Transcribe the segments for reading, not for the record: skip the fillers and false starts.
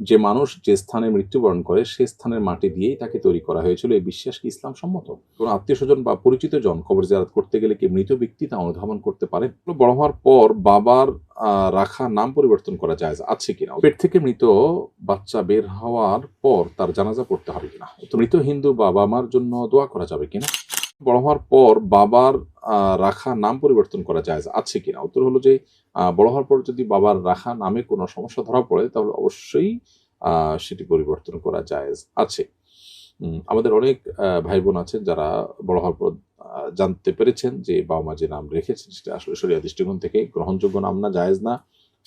যে মানুষ যে স্থানে মৃত্যুবরণ করে সে স্থানের মাটি দিয়েই তাকে তৈরি করা হয়েছিল, এই বিশ্বাস কি ইসলাম সম্মত? কোন আত্মীয়-স্বজন বা পরিচিত জন কবর জিয়ারত করতে গেলে কি মৃত ব্যক্তি তা অনুধাবন করতে পারেন? বড় হওয়ার পর বাবার রাখা নাম পরিবর্তন করা জায়েজ আছে কিনা? পেট থেকে মৃত বাচ্চা বের হওয়ার পর তার জানাজা পড়তে হবে কিনা? মৃত হিন্দু বাবা-মার জন্য দোয়া করা যাবে কিনা? বড় হওয়ার পর বাবার রাখা নাম পরিবর্তন করা জায়েজ আছে কিনা? উত্তর হলো যে বড় হওয়ার পর যদি বাবার রাখা নামে কোনো সমস্যা ধরা পড়ে তাহলে অবশ্যই সেটি পরিবর্তন করা জায়েজ আছে। আমাদের অনেক ভাই-বোন আছেন যারা বড় হওয়ার পর জানতে পেরেছেন যে বাবা-মা যে নাম রেখেছেন সেটা আসলে শরিয়া দৃষ্টিকোণ থেকে গ্রহণযোগ্য নাম না, জায়েজ না।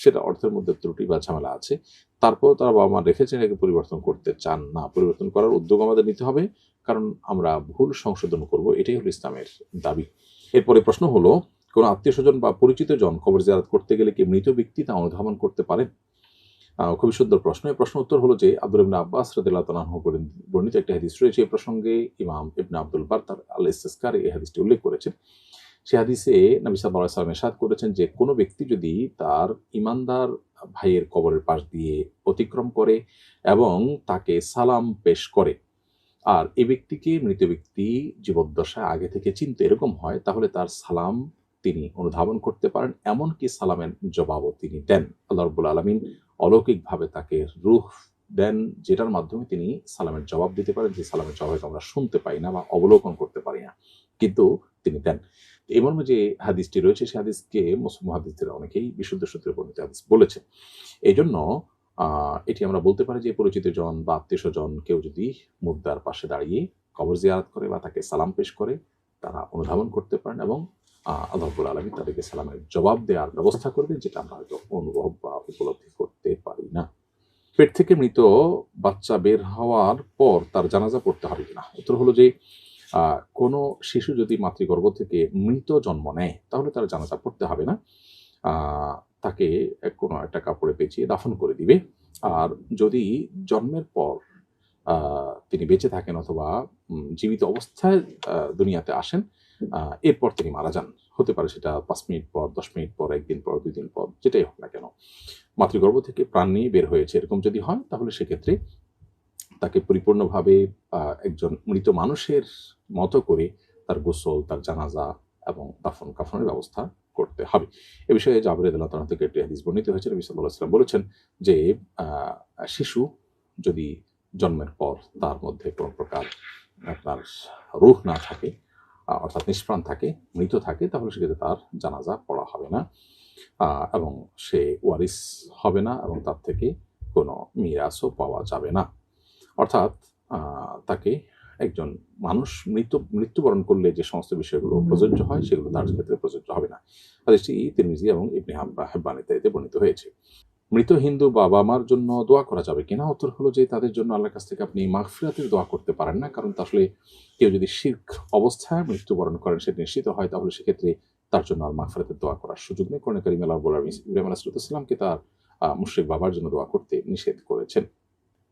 সেটা অর্থের মধ্যে ত্রুটি বা ঝামেলা আছে। তারপরেও তারা বাবা-মা রেখেছেন, এটাকে পরিবর্তন করতে চান না। পরিবর্তন করার উদ্যোগ আমাদের নিতে হবে। কারণ আমরা ভুল সংশোধন করব। এটাই হলো ইসলামের দাবি। এরপরে প্রশ্ন হলো, কোন আত্মীয়স্বজন বা পরিচিত জন কবর জিয়ারত করতে গেলে কি মৃত ব্যক্তি তা অনুধাবন করতে পারেন? খুবই সুন্দর প্রশ্ন। এই প্রশ্নের উত্তর হলো যে আব্দুল্লাহ ইবনে আব্বাস রাদিয়াল্লাহু তাআলা আনহু বর্ণিত একটা হাদিস রয়েছে। এই প্রসঙ্গে ইমাম ইবনে আব্দুল বার তার আল-ইসতিসকার এই হাদিসটি উল্লেখ করেছেন। সে হাদিসে নবী সাল্লাল্লাহু আলাইহি ওয়াসাল্লাম ইরশাদ করেছেন যে কোন ব্যক্তি যদি তার ঈমানদার ভাইয়ের কবরের পাশ দিয়ে অতিক্রম করে এবং তাকে সালাম পেশ করে, আর এই ব্যক্তিকে মৃত ব্যক্তি জীবদ্দশায় আগে থেকে চিনতো এরকম হয়, তাহলে তার সালাম তিনি অনুধাবন করতে পারেন, এমনকি সালামের জবাবও তিনি দেন। আল্লাহ রাব্বুল আলামিন অলৌকিকভাবে তাকে রূহ দেন, যেটার মাধ্যমে তিনি সালামের জবাব দিতে পারেন, যে সালামের জবাব হয়তো আমরা শুনতে পাই না বা অবলোকন করতে পারি না, কিন্তু তিনি দেন। এই মর্মে যে হাদিসটি রয়েছে সে হাদিসকে মুহাদ্দিসরা অনেকেই বিশুদ্ধ সূত্রে বর্ণিত হাদিস বলেছেন। এইজন্য এটি আমরা বলতে পারি যে পরিচিত জন বা আত্মীয়স্বজন কেউ যদি মুর্দার পাশে দাঁড়িয়ে কবর জিয়ারত করে বা তাকে সালাম পেশ করে, তারা অনুধাবন করতে পারেন এবং আল্লাহ রাব্বুল আলামিন তাদেরকে সালামের জবাব দেওয়ার ব্যবস্থা করবেন, যেটা আমরা হয়তো অনুভব বা উপলব্ধি করতে পারি না। পেট থেকে মৃত বাচ্চা বের হওয়ার পর তার জানাজা পড়তে হবে কিনা? উত্তর হলো যে কোনো শিশু যদি মাতৃগর্ভ থেকে মৃত জন্ম নেয় তাহলে তার জানাজা পড়তে হবে না। আ তাকে কোনো একটা কাপড়ে পেঁচিয়ে দাফন করে দিবে। আর যদি জন্মের পর আ তিনি বেঁচে থাকেন অথবা জীবিত অবস্থায় দুনিয়াতে আসেন, আ এরপর তিনি মারা যান। হতে পারে সেটা ৫ মিনিট পর, ১০ মিনিট পর, ১ দিন পর, ২ দিন পর, যেটাই হোক না কেন। মাতৃগর্ভ থেকে প্রাণ নিয়ে বের হয়েছে এরকম যদি হয় তাহলে সেক্ষেত্রে তাকে পরিপূর্ণভাবে একজন মৃত মানুষের মতো করে তার গোসল, তার জানাজা এবং দাফন-কাফনের ব্যবস্থা করতে হবে। এ বিষয়ে জাবের রাদিয়াল্লাহু তাআলা থেকে একটি হাদিস বর্ণিত হয়েছে। নবী সাল্লাল্লাহু আলাইহি ওয়াসাল্লাম বলেছেন যে আ শিশু যদি জন্মের পর তার মধ্যে কোন প্রকার আপনার রূহ না থাকে, অর্থাৎ নিষ্প্রাণ থাকে, মৃত থাকে, তাহলে সেক্ষেত্রে তার জানাজা পড়া হবে না। এবং সে ওয়ারিস হবে না এবং তার থেকে কোনো মিরাসও পাওয়া যাবে না। অর্থাৎ আ তাকে একজন মানুষ মৃত্যুবরণ করলে যে সমস্ত বিষয়গুলো প্রযোজ্য হয় সেগুলো তার ক্ষেত্রে প্রযোজ্য হবে না। হাদিসটি তিরমিজি এবং ইবনে হিব্বান ইত্যাদিতে বর্ণিত হয়েছে। মৃত হিন্দু বাবা-মার জন্য দোয়া করা যাবে কিনা? উত্তর হলো যে তাদের জন্য আল্লাহর কাছ থেকে আপনি মাগফিরাতের দোয়া করতে পারেন না। কারণ আসলে কেউ যদি শিরক অবস্থায় মৃত্যুবরণ করেন সেটা নিশ্চিত হয়, তাহলে সেক্ষেত্রে তার জন্য আর মাগফিরাতের দোয়া করার সুযোগ নেই। কোরআনে কারিমে আল্লাহ রাব্বুল আলামিন ইব্রাহিম আলাইহিস সালামকে তার মুশরিক বাবার জন্য দোয়া করতে নিষেধ করেছেন।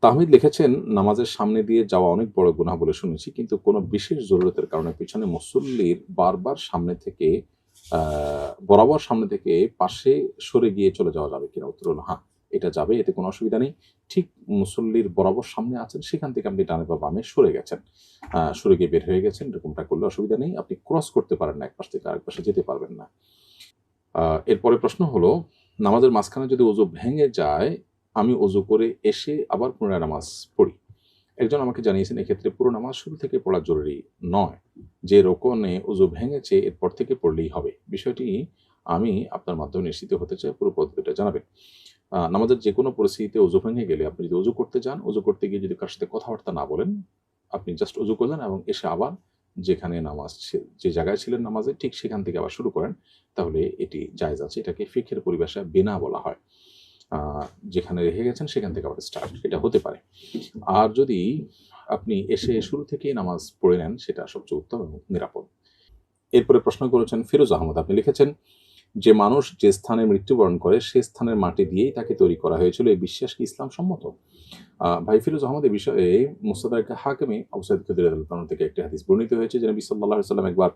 তাহমিদ লিখেছেন, নামাজের সামনে দিয়ে যাওয়া অনেক বড় গুনাহ বলে শুনেছি, কিন্তু কোনো বিশেষ জরুরতের কারণে পিছনে মুসল্লির বারবার বরাবর সামনে থেকে পাশে সরে গিয়ে চলে যাওয়া যাবে কিনা? উত্তর হলো হ্যাঁ, এটা যাবে, এতে কোনো অসুবিধা নেই। ঠিক মুসল্লির বরাবর সামনে আছেন, সেখান থেকে আপনি ডানে বা বামে সরে গেছেন। সরে গিয়ে বের হয়ে গেছেন, এরকমটা করলে অসুবিধা নেই। আপনি ক্রস করতে পারেন না, এক পাশ থেকে আরেক পাশে যেতে পারবেন না। এরপরের প্রশ্ন হলো, নামাজের মাঝখানে যদি ওযু ভেঙে যায়, আমি ওযু করে এসে আবার পুনরায় নামাজ পড়ি। একজন আমাকে জানিয়েছেন এক্ষেত্রে পুরো নামাজ শুরু থেকে পড়া জরুরি নয়। যে রোকনে ওযু ভেঙেছে এরপর থেকে পড়লেই হবে। বিষয়টি আমি আপনার মাধ্যমে নিশ্চিত হতে চাই, পুরো পদ্ধতিটা জানাবেন। নামাজের যেকোনো পরিস্থিতিতে ওযু ভেঙে গেলে আপনি যদি ওযু করতে যান, ওযু করতে গিয়ে যদি কারো সাথে কথাবার্তা না বলেন, আপনি জাস্ট ওযু করলেন এবং এসে আবার যেখানে যে জায়গায় ছিলেন নামাজে ঠিক সেখান থেকে আবার শুরু করেন, তাহলে এটি জায়েজ আছে। এটাকে ফিকহের পরিভাষায় বিনা বলা হয়। আ যেখানে রেখে গেছেন সেখান থেকে আবার স্টার্ট, এটা হতে পারে। আর যদি আপনি এসে শুরু থেকেই নামাজ পড়ে নেন, সেটা সবচেয়ে উত্তম এবং নিরাপদ। এরপরে প্রশ্ন করেছেন ফিরোজ আহমদ। আপনি লিখেছেন, যে মানুষ যে স্থানে মৃত্যুবরণ করে সে স্থানের মাটি দিয়েই তাকে তৈরি করা হয়েছিল, এই বিশ্বাস কি ইসলাম সম্মত? ভাই ফিরোজ আহমদ, এ বিষয়ে মুস্তাদরাক হাকিমে আবু সাঈদ খুদরি রাদিয়াল্লাহু তাআলা থেকে একটি হাদিস বর্ণিত হয়েছে যে নবী সাল্লাল্লাহু আলাইহি ওয়াসাল্লাম একবার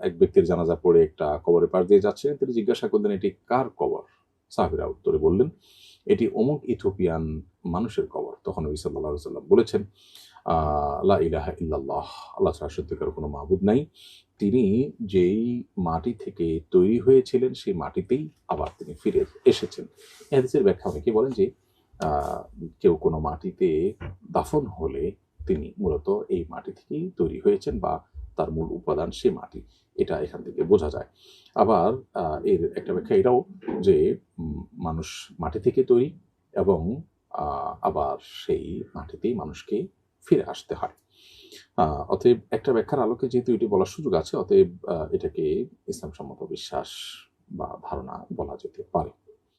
এক ব্যক্তির জানাজা পড়ে একটা কবরের পাশ দিয়ে যাচ্ছিলেন। তিনি জিজ্ঞাসা করলেন, এটি কার কবর? সাহাবীরা উত্তরে বললেন এটি অমুক ইথিওপিয়ান মানুষের কবর। তখন নবী সাল্লাল্লাহু আলাইহি ওয়াসাল্লাম বলেছেন, লা ইলাহা ইল্লাল্লাহ, আল্লাহ ছাড়া সত্যিকার কোনো মাবুদ নাই। তিনি যেই মাটি থেকে তৈরি হয়েছিলেন সেই মাটিতেই আবার তিনি ফিরে এসেছেন। এই হাদিসের ব্যাখ্যা অনেকে বলেন যে আ কেউ কোনো মাটিতে দাফন হলে তিনি মূলত এই মাটি থেকেই তৈরি হয়েছেন বা তার মূল উপাদান সে মাটি। এটা এখান থেকে বোঝা যায়। আবার এর একটা ব্যাখ্যা এটাও যে মানুষ মাটি থেকে তৈরি এবং আবার সেই মাটিতেই মানুষকে ফিরে আসতে হয়। অতএব একটা ব্যাখ্যার আলোকে যেহেতু এটি বলার সুযোগ আছে, অতএব এটাকে ইসলামসম্মত বিশ্বাস বা ধারণা বলা যেতে পারে।